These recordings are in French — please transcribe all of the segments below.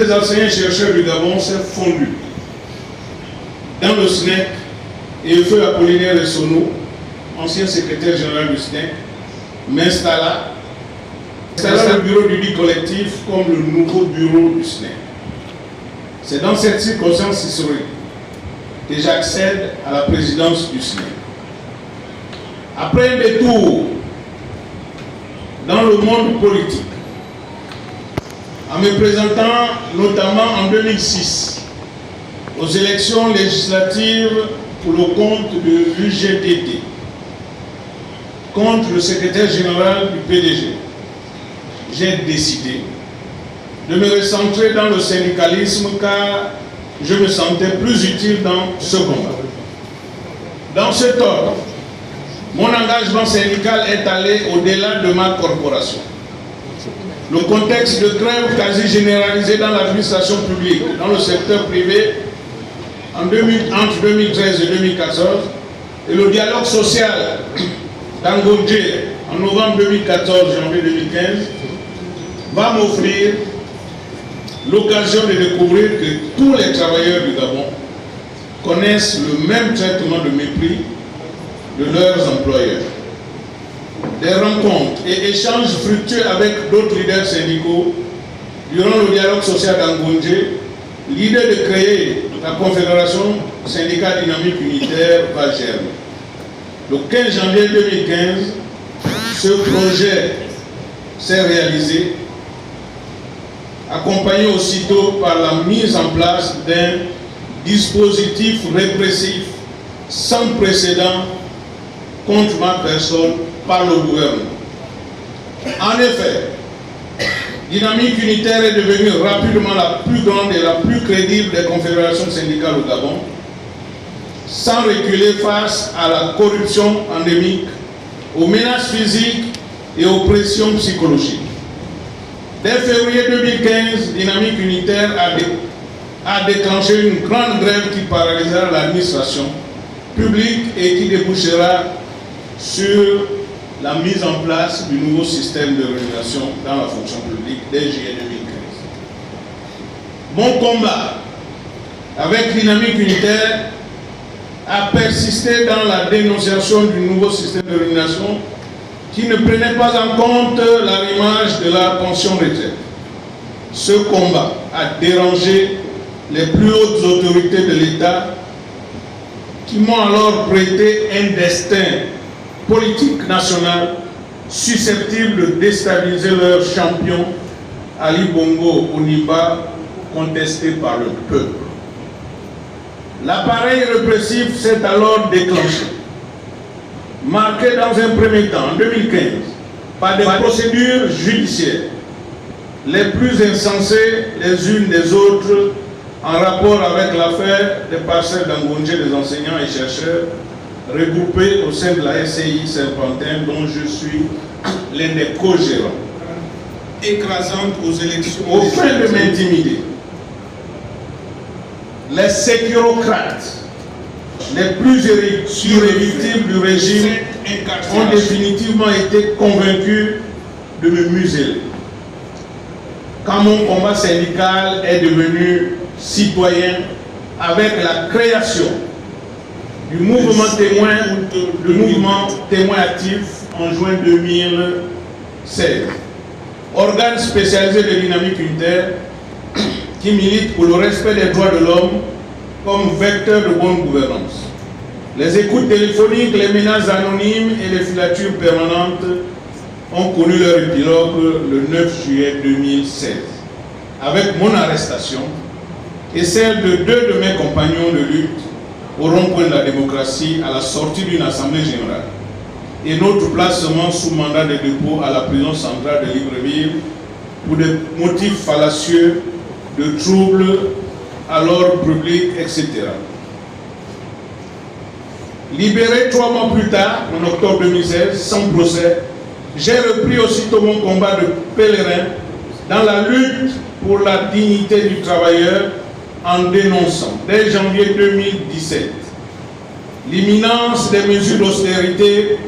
des enseignants-chercheurs du Gabon s'est fondue dans le SNEC et Feu Apollinaire Essono, ancien secrétaire général du SNEC, m'installa le bureau du dit collectif comme le nouveau bureau du SNEC. C'est dans cette circonstance historique que j'accède à la présidence du SNEC. Après un détour dans le monde politique, en me présentant notamment en 2006 aux élections législatives pour le compte de l'UGTT, contre le secrétaire général du PDG, j'ai décidé de me recentrer dans le syndicalisme car je me sentais plus utile dans ce combat. Dans cet ordre, mon engagement syndical est allé au-delà de ma corporation. Le contexte de grève quasi généralisée dans l'administration publique, dans le secteur privé, entre 2013 et 2014, et le dialogue social d'Angondje en novembre 2014, janvier 2015, va m'offrir l'occasion de découvrir que tous les travailleurs du Gabon connaissent le même traitement de mépris de leurs employeurs. Des rencontres et échanges fructueux avec d'autres leaders syndicaux durant le dialogue social d'Angondje, l'idée de créer la Confédération syndicale dynamique unitaire va germer. Le 15 janvier 2015, ce projet s'est réalisé, accompagné aussitôt par la mise en place d'un dispositif répressif sans précédent contre ma personne par le gouvernement. En effet, Dynamique Unitaire est devenue rapidement la plus grande et la plus crédible des confédérations syndicales au Gabon, sans reculer face à la corruption endémique, aux menaces physiques et aux pressions psychologiques. Dès février 2015, Dynamique Unitaire a déclenché une grande grève qui paralysera l'administration publique et qui débouchera sur la mise en place du nouveau système de rémunération dans la fonction publique dès juillet 2015. Mon combat avec Dynamique Unitaire a persisté dans la dénonciation du nouveau système de rémunération qui ne prenait pas en compte l'arrimage de la pension retraite. Ce combat a dérangé les plus hautes autorités de l'État qui m'ont alors prêté un destin politique national susceptible de déstabiliser leur champion Ali Bongo Ondimba, contesté par le peuple. L'appareil répressif s'est alors déclenché, marqué dans un premier temps, en 2015, par des procédures judiciaires les plus insensées les unes des autres en rapport avec l'affaire des parcelles d'Angondje des enseignants et chercheurs regroupés au sein de la SCI Serpentin, dont je suis l'un des co-gérants, écrasante aux élections, au fin de m'intimider. Les sécurocrates les plus irréductibles du régime ont définitivement été convaincus de me museler. Quand mon combat syndical est devenu citoyen avec la création du mouvement témoin actif en juin 2016, organe spécialisé de Dynamique Unitaire qui milite pour le respect des droits de l'homme comme vecteur de bonne gouvernance. Les écoutes téléphoniques, les menaces anonymes et les filatures permanentes ont connu leur épilogue le 9 juillet 2016, avec mon arrestation et celle de deux de mes compagnons de lutte au rond-point de la démocratie à la sortie d'une assemblée générale et notre placement sous mandat de dépôt à la prison centrale de Libreville pour des motifs fallacieux de troubles à l'ordre public, etc. Libéré 3 mois plus tard, en octobre 2016, sans procès, j'ai repris aussitôt mon combat de pèlerin dans la lutte pour la dignité du travailleur en dénonçant, dès janvier 2017, l'imminence des mesures d'austérité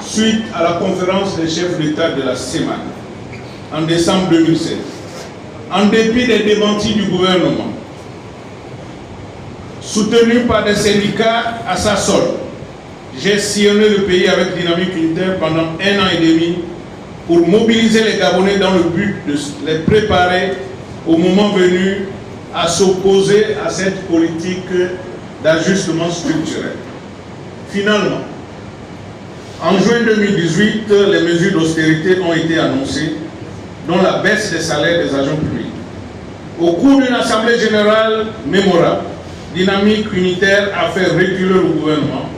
suite à la conférence des chefs d'État de la CEMAC en décembre 2016. en dépit des démentis du gouvernement, soutenu par des syndicats à sa solde, j'ai sillonné le pays avec Dynamique Unitaire pendant 1 an et demi pour mobiliser les Gabonais dans le but de les préparer au moment venu à s'opposer à cette politique d'ajustement structurel. Finalement, en juin 2018, les mesures d'austérité ont été annoncées, dont la baisse des salaires des agents publics. Au cours d'une assemblée générale mémorable, Dynamique Unitaire a fait reculer le gouvernement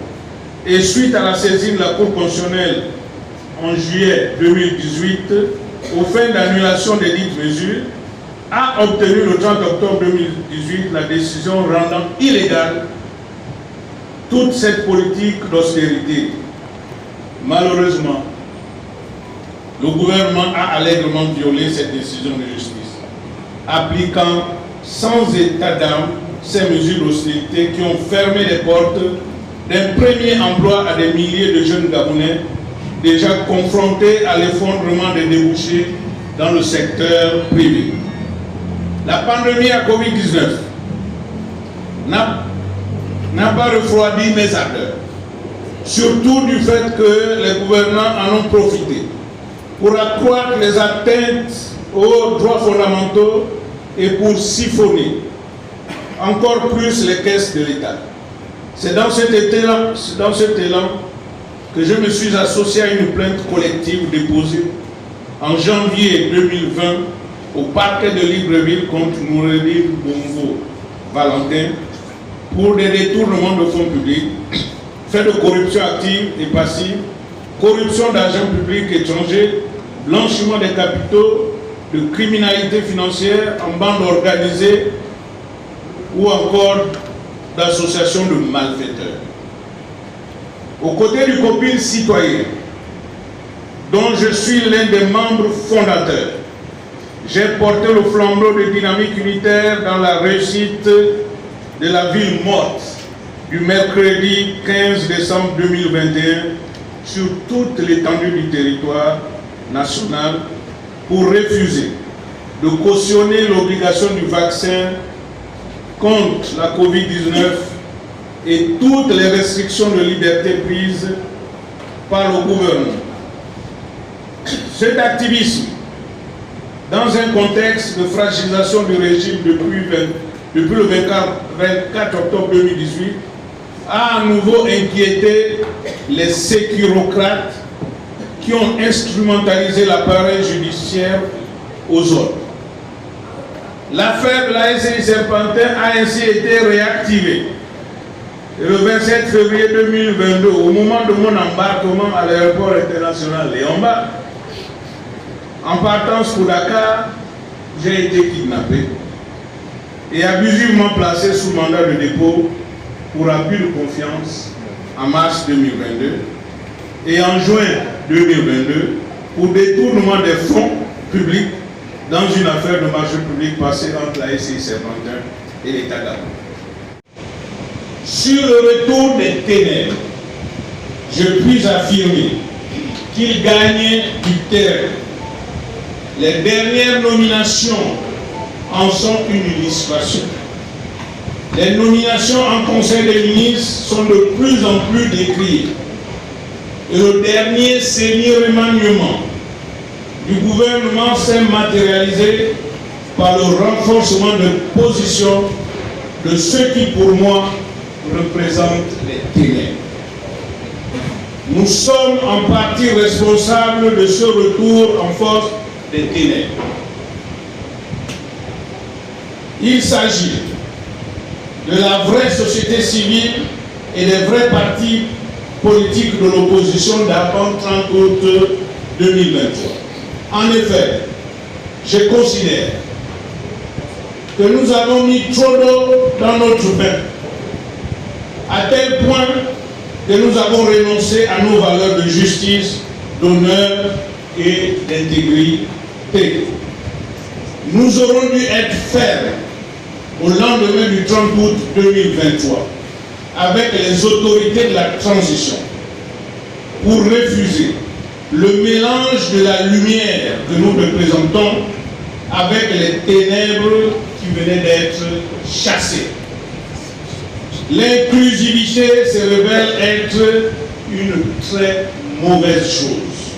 et suite à la saisine de la Cour constitutionnelle en juillet 2018, aux fins d'annulation des dites mesures, a obtenu le 30 octobre 2018 la décision rendant illégale toute cette politique d'austérité. Malheureusement, le gouvernement a allègrement violé cette décision de justice, appliquant sans état d'âme ces mesures d'austérité qui ont fermé les portes d'un premier emploi à des milliers de jeunes Gabonais déjà confrontés à l'effondrement des débouchés dans le secteur privé. La pandémie à Covid-19 n'a pas refroidi mes ardeurs, surtout du fait que les gouvernants en ont profité pour accroître les atteintes aux droits fondamentaux et pour siphonner encore plus les caisses de l'État. C'est dans cet élan que je me suis associé à une plainte collective déposée en janvier 2020 au parquet de Libreville contre Noureddin Bongo Valentin pour des détournements de fonds publics, faits de corruption active et passive, corruption d'agents publics étrangers, blanchiment des capitaux, de criminalité financière en bande organisée ou encore d'associations de malfaiteurs. Aux côtés du COPIL citoyen, dont je suis l'un des membres fondateurs, j'ai porté le flambeau de Dynamique Unitaire dans la réussite de la ville morte du mercredi 15 décembre 2021 sur toute l'étendue du territoire national pour refuser de cautionner l'obligation du vaccin contre la Covid-19 et toutes les restrictions de liberté prises par le gouvernement. Cet activisme, dans un contexte de fragilisation du régime depuis le 24 octobre 2018, a à nouveau inquiété les sécurocrates qui ont instrumentalisé l'appareil judiciaire aux ordres. L'affaire de la SCI Serpentin a ainsi été réactivée. Et le 27 février 2022, au moment de mon embarquement à l'aéroport international Léomba, en partance pour Dakar, j'ai été kidnappé et abusivement placé sous mandat de dépôt pour abus de confiance en mars 2022 et en juin 2022 pour détournement des fonds publics dans une affaire de marché public passée entre la SCI Serpentin et l'État Gabon. Sur le retour des ténèbres, je puis affirmer qu'il gagnait du terrain. Les dernières nominations en sont une illustration. Les nominations en Conseil des ministres sont de plus en plus décriées. Et le dernier semi-remaniement du gouvernement s'est matérialisé par le renforcement de position de ceux qui, pour moi, représentent les ténèbres. Nous sommes en partie responsables de ce retour en force des ténèbres. Il s'agit de la vraie société civile et des vrais partis politiques de l'opposition d'avant 30 août 2023. En effet, je considère que nous avons mis trop d'eau dans notre bain, à tel point que nous avons renoncé à nos valeurs de justice, d'honneur et d'intégrité. Nous aurons dû être fermes au lendemain du 30 août 2023 avec les autorités de la transition pour refuser le mélange de la lumière que nous représentons avec les ténèbres qui venaient d'être chassées. L'inclusivité se révèle être une très mauvaise chose.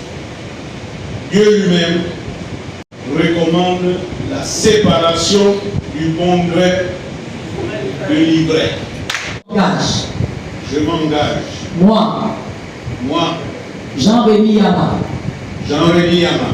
Dieu lui-même recommande la séparation du bon gré de l'ivraie. Je m'engage. Moi, Jean-Rémy Yama. Jean-Rémy Yama.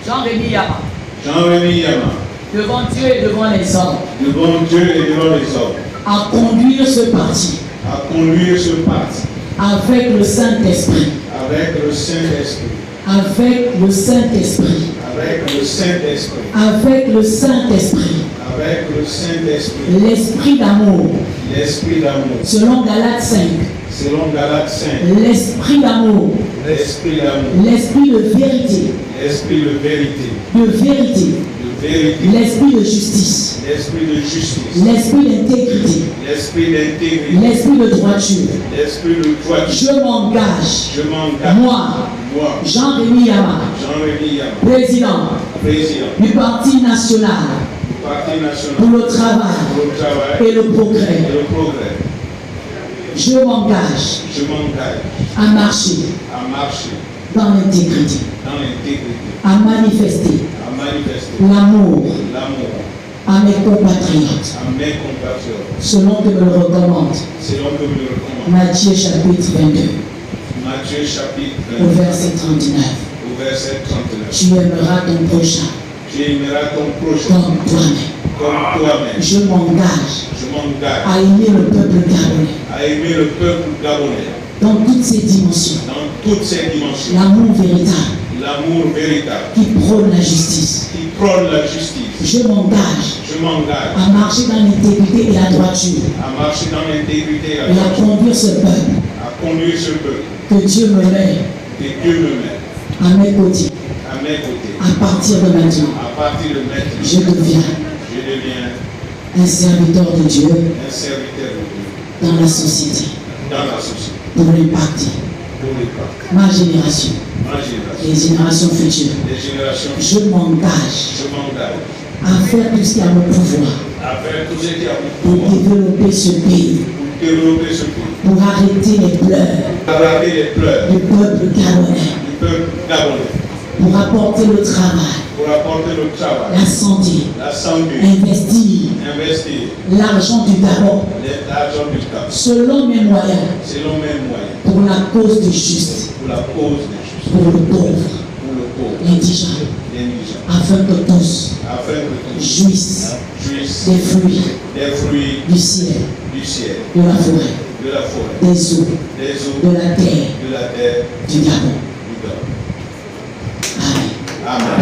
Jean-Rémy Yama. Jean-Rémy Yama. Devant Dieu et devant les hommes. Devant Dieu et devant les hommes. À conduire ce parti. À conduire ce parti. Avec le Saint-Esprit. Avec le Saint-Esprit. Avec le Saint-Esprit. Avec le Saint-Esprit. Avec le Saint-Esprit. Avec le Saint-Esprit. L'esprit d'amour. L'esprit d'amour. Selon Galates 5. Selon Galates 5. L'esprit d'amour. L'esprit d'amour. L'esprit de vérité. L'esprit de vérité. De vérité. De vérité. L'esprit de justice. L'esprit de justice. L'esprit d'intégrité. L'esprit d'intégrité. L'esprit de droiture. L'esprit de droiture. Je m'engage. Je m'engage. Moi. Jean-Rémy Yama. Jean-Rémy Yama. Président. Du Parti national. Parti national. Pour le travail. Et le progrès. Je m'engage. À marcher. Dans l'intégrité. À manifester. L'amour. À mes compatriotes. Selon que me le recommande. Matthieu chapitre 22. Au verset 39. Tu aimeras ton prochain. Comme toi-même. Je m'engage à aimer le peuple gabonais. Dans toutes ses dimensions. L'amour véritable. Qui prône la justice. Je m'engage à marcher dans l'intégrité et la droiture. Et à conduire ce peuple. Que Dieu me met à mes côtés. À partir de maintenant, je deviens un serviteur de Dieu dans la société. Pour l'impact. Ma génération. Les générations futures. Je m'engage à faire tout ce qui a mon pouvoir pour développer ce pays. Pour arrêter les pleurs du peuple gabonais. Pour apporter le travail, la santé, investir l'argent du Gabon selon mes moyens pour la cause du juste, pour le pauvre, l'indigent, afin que tous jouissent des fruits du ciel, de la forêt, des eaux, de la terre, du Gabon. Amen.